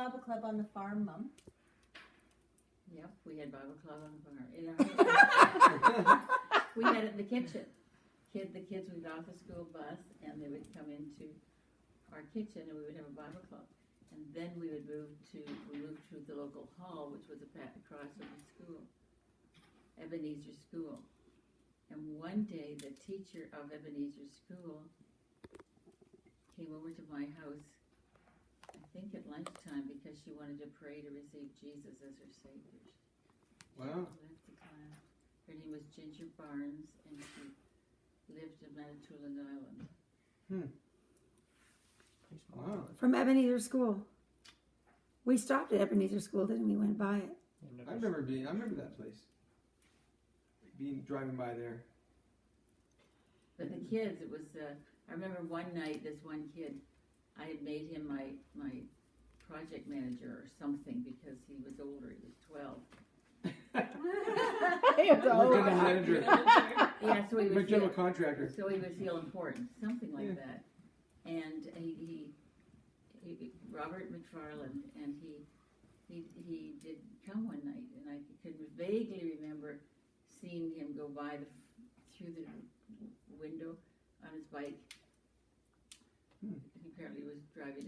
Bible club on the farm, Mom? Yep, we had Bible club on the farm. We had it in the kitchen. The kids would get off the school bus and they would come into our kitchen and we would have a Bible club. And then we moved to the local hall, which was across from the school, Ebenezer School. And one day the teacher of Ebenezer School came over to my house, I think at lunchtime, because she wanted to pray to receive Jesus as her Savior. Wow. She left the class. Her name was Ginger Barnes, and she lived in Manitoulin Island. Wow. From Ebenezer School. We stopped at Ebenezer School, didn't we? Went by it. I remember that place. Driving by there. But the kids, it was, I remember one night, this one kid, I had made him my project manager or something because he was older, he was 12. General manager. Yeah, so he My would general contractor. So he would feel important, something like that. And he Robert McFarland, and he did come one night, and I could vaguely remember seeing him go by through the window on his bike. He apparently was riding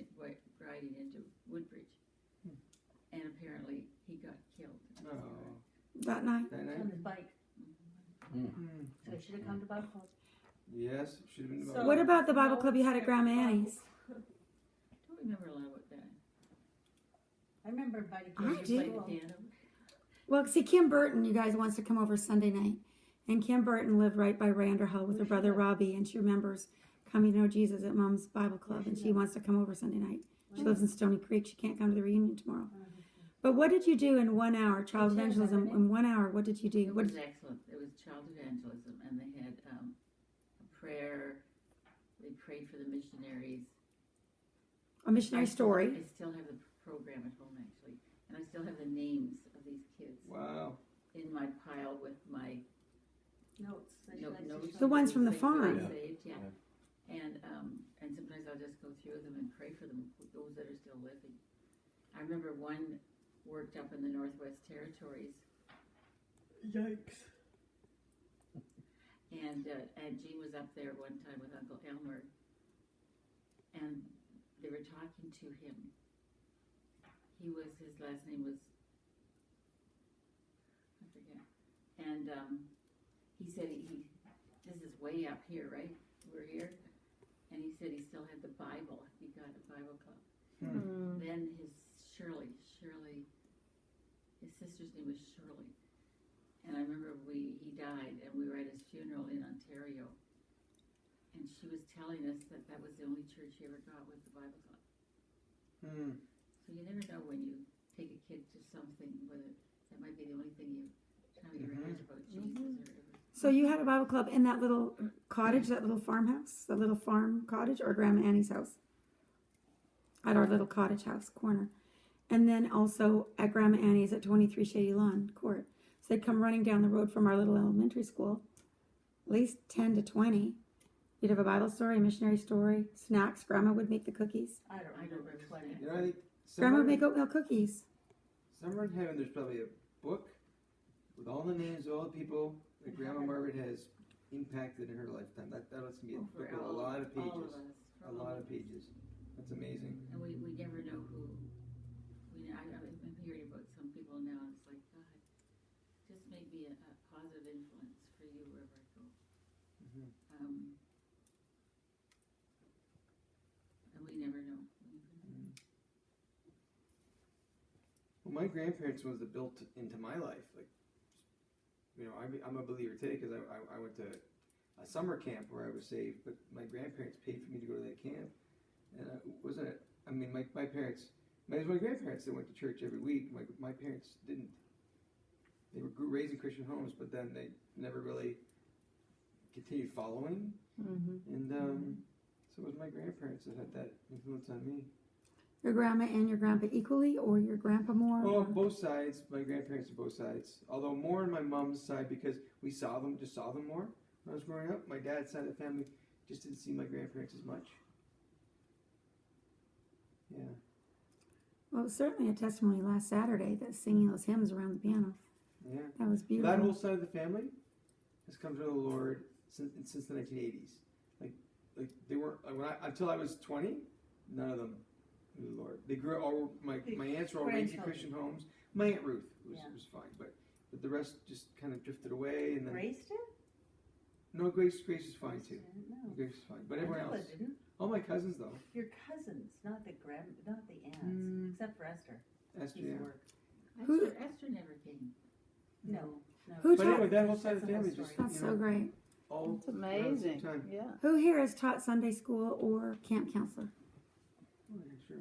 into Woodbridge, and apparently he got killed. That night? On his bike. So he should have come to Bible club. Yes, should have been. So- What about the Bible club you had at Grandma Annie's? I don't remember a lot about that. I remember inviting I kids to did. Played the school. piano. Well, see, Kim Burton, you guys, wants to come over Sunday night. And Kim Burton lived right by Randerhull with her brother Robbie, and she remembers coming to know Jesus at Mom's Bible Club, and she wants to come over Sunday night. She lives in Stony Creek. She can't come to the reunion tomorrow. But what did you do in 1 hour, child evangelism? In 1 hour, what did you do? It was excellent. It was child evangelism, and they had a prayer. They prayed for the missionaries. A missionary story. I still have the program at home, actually, and I still have the names of these kids Wow. in my pile with my Notes. notes. The ones from the Things that I farm. saved, yeah. And sometimes I'll just go through them and pray for them, those that are still living. I remember one worked up in the Northwest Territories. Yikes. And Jean was up there one time with Uncle Elmer, and they were talking to him. His last name was, I forget. And he said this is way up here, right? We're here. And he said he still had the Bible. He got a Bible club. Then his sister's name was Shirley. And I remember he died, and we were at his funeral in Ontario. And she was telling us that was the only church she ever got was the Bible club. So you never know when you take a kid to something, whether that might be the only thing you ever heard about Jesus or whatever. So you had a Bible club in that little cottage, that little farmhouse, that little farm cottage, or Grandma Annie's house? At our little cottage house corner. And then also at Grandma Annie's at 23 Shady Lawn Court. So they'd come running down the road from our little elementary school, at least 10 to 20. You'd have a Bible story, a missionary story, snacks. Grandma would make the cookies. I don't remember 20. You know, I think Grandma would make oatmeal cookies. somewhere in heaven there's probably a book with all the names of all the people that Grandma Margaret has impacted in her lifetime. That's gonna be a book with a lot of pages. All of us. A lot of pages. That's amazing. And we never know who. I'm hearing about some people now, and it's like, God, just make me a positive influence for you wherever I go. And we never know. Well, my grandparents was built into my life. Like, you know, I'm a believer today because I went to a summer camp where I was saved, but my grandparents paid for me to go to that camp, and my parents. It was my grandparents that went to church every week. My parents didn't. They were raised in Christian homes, but then they never really continued following. And so it was my grandparents that had that influence on me. Your grandma and your grandpa equally, or your grandpa more? Well, both sides. My grandparents are both sides. Although more on my mom's side because we saw them more when I was growing up. My dad's side of the family just didn't see my grandparents as much. Yeah. Well, it was certainly a testimony last Saturday that singing those hymns around the piano. Yeah. That was That beautiful. whole side of the family has come to the Lord since the 1980s. Like they weren't until I was 20. None of them knew the Lord. They grew all my aunts were all raised in Christian homes. My Aunt Ruth was fine, but the rest just kind of drifted away. And then Grace did? no, Grace is fine too. No. Grace is fine, but everyone Angela else, didn't. all my cousins though. Your cousins, not the aunts, except for Esther. Esther, Used to yeah. work. Esther never came. No. Who But taught? anyway, that whole side of the That's a whole family story. just That's so great. all It's amazing. Time. Yeah. Who here has taught Sunday school or camp counselor? Oh, yeah, sure.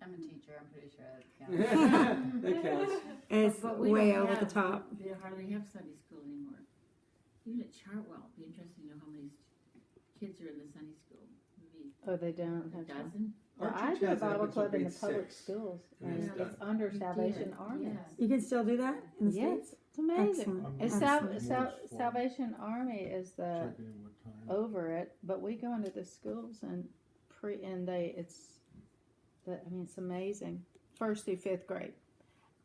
I'm a teacher, I'm pretty sure that counts. That counts. It's But we way don't over the have- top. They hardly have Sunday school anymore. Even at Chartwell, it'd be interesting to know how many kids are in the Sunday school. Maybe Oh, they don't a have time. dozen? Well, Our I church do a has it up Bible until club in the grade public 6. schools, Yeah, and it's it's done. under We Salvation did, Army. yes. You can still do that in the Yes, States? it's amazing. Excellent. It's Excellent. Salvation Army is the Checking in what time. over it, but we go into the schools and it's amazing. 1st through 5th grade,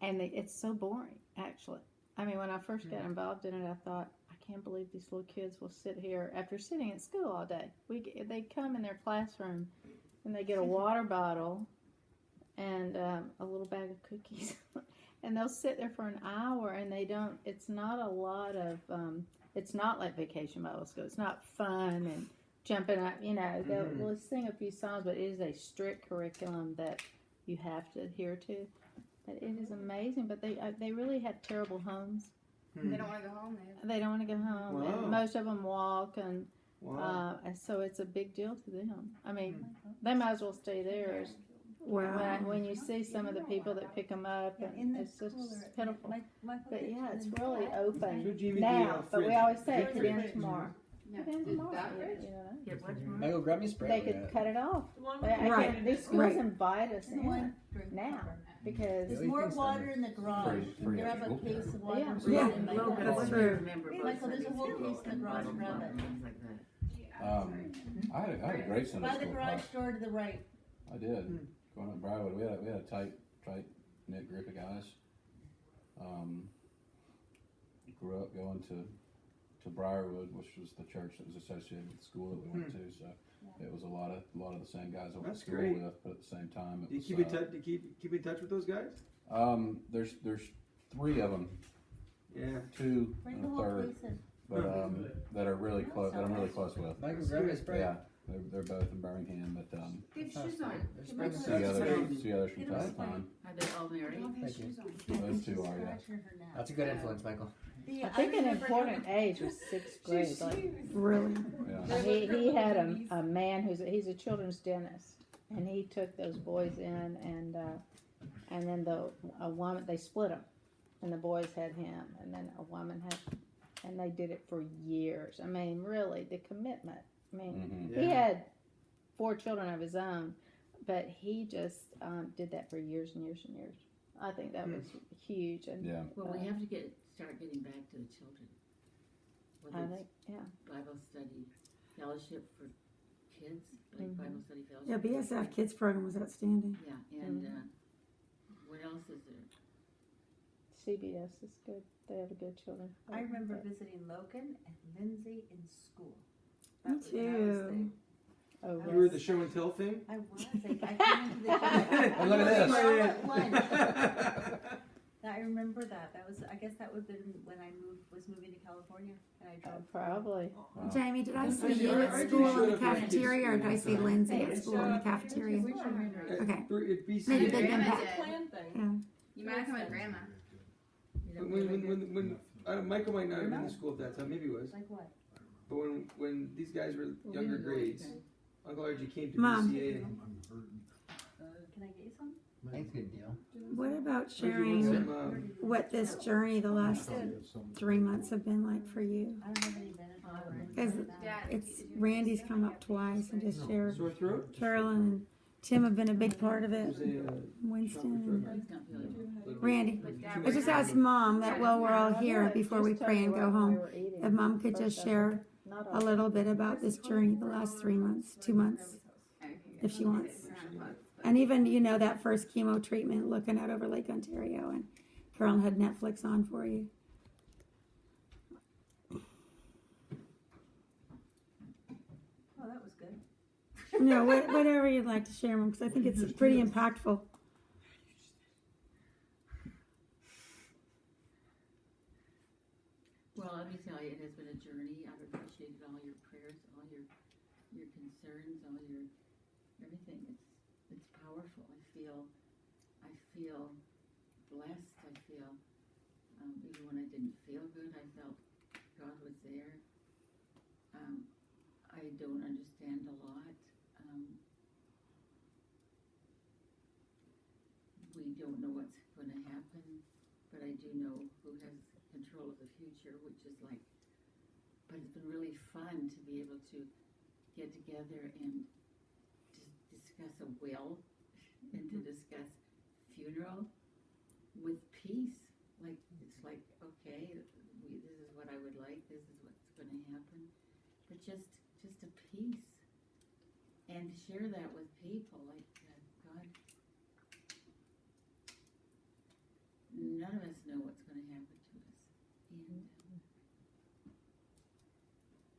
and it's so boring actually. I mean, when I first got involved in it, I thought, I can't believe these little kids will sit here after sitting at school all day. They come in their classroom and they get a water bottle and a little bag of cookies, and they'll sit there for an hour, and they don't. It's not a lot of. It's not like Vacation Bible School. It's not fun and jumping up. They'll sing a few songs, but it is a strict curriculum that you have to adhere to. But it is amazing. But they really have terrible homes. They don't want to go home. They don't want to go home, Wow. and most of them walk, and Wow. so it's a big deal to them. I mean, they might as well stay there. Wow. When you see some of the people that pick them up, Yeah, in and the it's just cooler. pitiful. My But yeah, it's in the really back. So open Jimmy, now. But we always say, Fridge. put in tomorrow. Yeah. Put in tomorrow. That You fridge? know? Get what tomorrow? Michael, grab me a spray. They could cut it off. Right, These schools right. invite us Drink in water. now because There's Really more thinks that water is in the garage. free Grab a actually. case of water. Yeah. and put Yeah. it in my Logan, I garage. That's wonder true. if you remember both Michael, there's a Sunday whole school case in the and garage, Bible grab club it. and things like that. I had a great Sunday By the school garage class. door to the right. I did. Going up Briarwood, we had a tight knit group of guys. Grew up going to Briarwood, which was the church that was associated with the school that we went to. So it was a lot of the same guys I went to That's school great. with, but at the same time, it Do you was, keep in touch? Do you keep in touch with those guys? There's 3 of them, Yeah. 2 Bring and the a whole third, place in. but that are really close. That I'm really close with. Michael, grab me a spray. Yeah, they're both in Birmingham, but Get shoes on. There's Get my spraying. see others Get from them time to sprayed. time. Are they all married? Don't have Thank you. shoes on. Those 2 are, yeah. Scratching her now. That's a good influence, Michael. I think an important age was 6th grade. Like, Really? Yeah. he had a man he's a children's dentist, and he took those boys in, and then a woman, they split them, and the boys had him, and then a woman had, and they did it for years. I mean, really, the commitment. I mean, Mhm. he had 4 children of his own, but he just did that for years and years and years. I think that was huge, and Yeah. Well, we have to start getting back to the children. I Whether think, yeah. it's Bible study fellowship for kids, like Mhm. Bible study fellowship. Yeah, BSF Kids program was outstanding. Yeah, and what else is there? CBS is good. They have a good children. I remember visiting Logan and Lindsay in school. Me was when I was too. there. Oh, You were the show and tell thing. I was. I came into the gym. Oh, look at this. They were all at lunch. I remember that. I guess that would have been when I was moving to California, and I drove. probably. Wow. Jamie, did I see Actually, you I at did school show in the up at cafeteria, or did I see kids' Lindsay at school in the cafeteria? Where's your handwriting? Okay. At Maybe BC. they come Grandma back. did. Plan thing. Yeah. You might have come with grandma. You don't remember? When Michael might not have been in school at that time, maybe he was. Like what? But when these guys were Well, younger we know grades, okay. Uncle RG came to Mom. BCA. And Can I get you some? Thanks, good deal. What about Ricky wants sharing some, what this journey the last 3 months have been like for you? I don't have any Benadryl. Because it's Randy's come up twice and just shared. sore throat? Carolyn and Tim have been a big part of it. There's a, Winston He's not feeling and Randy. I just asked Mom that while we're all here before we pray and go home, if Mom could just share a little bit about this journey the last 3 months, 2 months. if she wants. It's around a month, but- And even, you know, that first chemo treatment, looking out over Lake Ontario, and Carolyn had Netflix on for you. Oh, that was good. No, whatever you'd like to share, because I think it's pretty impactful. Well, let me tell you, it has been a journey. I've appreciated all your prayers, all your concerns, all your everything. It's powerful. I feel blessed. I feel even when I didn't feel good, I felt God was there. I don't understand a lot. We don't know what's going to happen, but I do know who has control of the future, which is like, but it's been really fun to be able to get together and discuss a will and to discuss funeral with peace. Like, it's like, okay, this is what I would like, this is what's going to happen, but just a peace, and to share that with people, like, God, none of us know what's going to happen to us. And,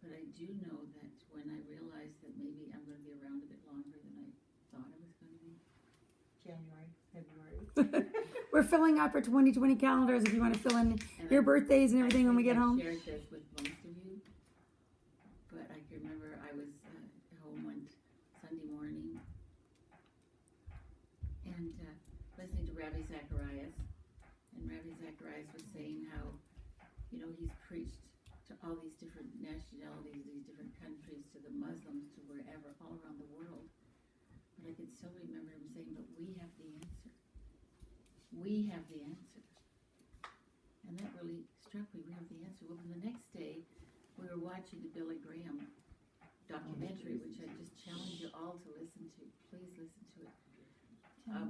but I do know that when I realized that maybe I'm going to be around a bit longer than I thought I was going to be. January, February. We're filling out our 2020 calendars if you want to fill in And your birthdays and everything when we get I've home. shared this with most of you, but I can remember I was home one Sunday morning and listening to Rabbi Zacharias. And Rabbi Zacharias was saying how, you know, he's preached to all these different nationalities, these different countries, to the Muslims, to wherever, all around the world. But I can still remember him saying, but we have the answer. We have the answer. And that really struck me. We have the answer. Well, the next day, we were watching the Billy Graham documentary, which I just challenge you all to listen to. Please listen to it.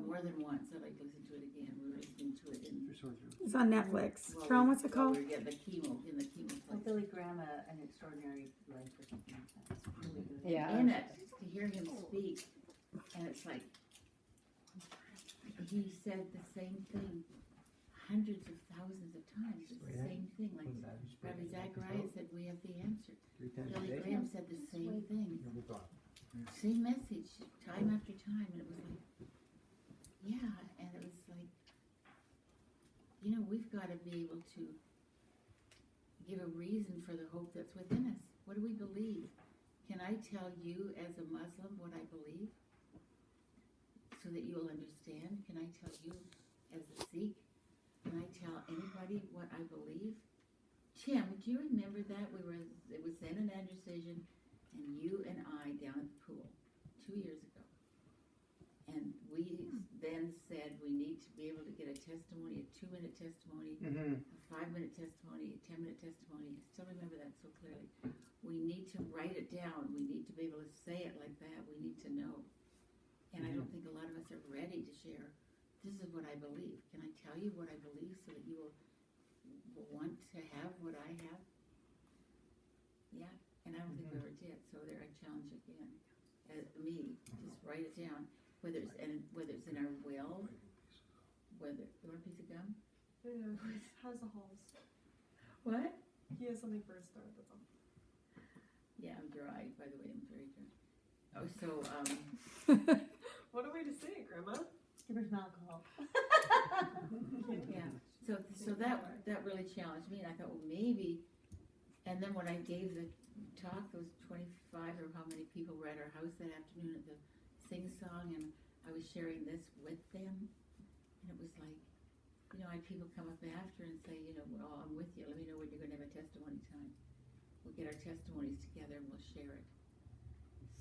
More than once. I'd like to listen to it again. We were listening to it in... It's on Netflix. Well, Carolyn, what's it called? We were getting the chemo, in the chemo Oh, place. Billy Graham, An Extraordinary Life or something like that. It's really good. Yeah. In it, to hear him speak, and it's like, he said the same thing hundreds of thousands of times. It's the same thing. Like Rabbi Zacharias said, we have the answer. Billy Graham said the same thing. Same message, time after time, and it was like, yeah, and it was like, you know, we've got to be able to give a reason for the hope that's within us. What do we believe? Can I tell you as a Muslim what I believe so that you will understand? Can I tell you as a Sikh? Can I tell anybody what I believe? Tim, do you remember that? It was Zen and Andrecision and you and I down at the pool 2 years ago. And we then said we need to be able to get a testimony, a 2-minute testimony, a 5-minute testimony, a 10-minute testimony. I still remember that so clearly. We need to write it down. We need to be able to say it like that. We need to know. And I don't think a lot of us are ready to share. This is what I believe. Can I tell you what I believe so that you will want to have what I have? Yeah. And I don't think we ever did. So there I challenge again. Me, just write it down. Whether it's in our will, whether you want a piece of gum? Yeah, how's the halls? What? He has something for a start with them. Yeah, I'm dry. By the way, I'm very dry. Oh. So What a way to say it, Grandma. Give her some alcohol. yeah. So that really challenged me, and I thought, well, maybe. And then when I gave the talk, there was 25 or how many people were at our house that afternoon at the sing-song, and I was sharing this with them, and it was like, you know, I had people come up after and say, you know, well, I'm with you. Let me know when you're going to have a testimony time. We'll get our testimonies together and we'll share it.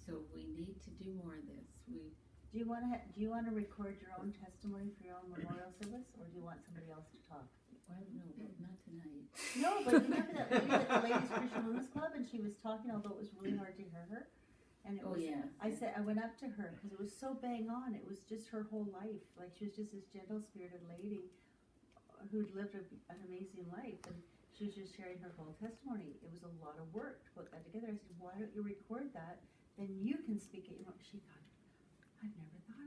So we need to do more of this. Do you want to record your own testimony for your own memorial service, or do you want somebody else to talk? Well, no, not tonight. No, but you remember that lady at the Ladies Christian Women's Club, and she was talking, although it was really hard to hear her. And it was, yeah. I went up to her because it was so bang on. It was just her whole life. Like, she was just this gentle spirited lady who'd lived an amazing life, and she was just sharing her whole testimony. It was a lot of work to put that together. I said, why don't you record that? Then you can speak it. You know, she thought, I've never thought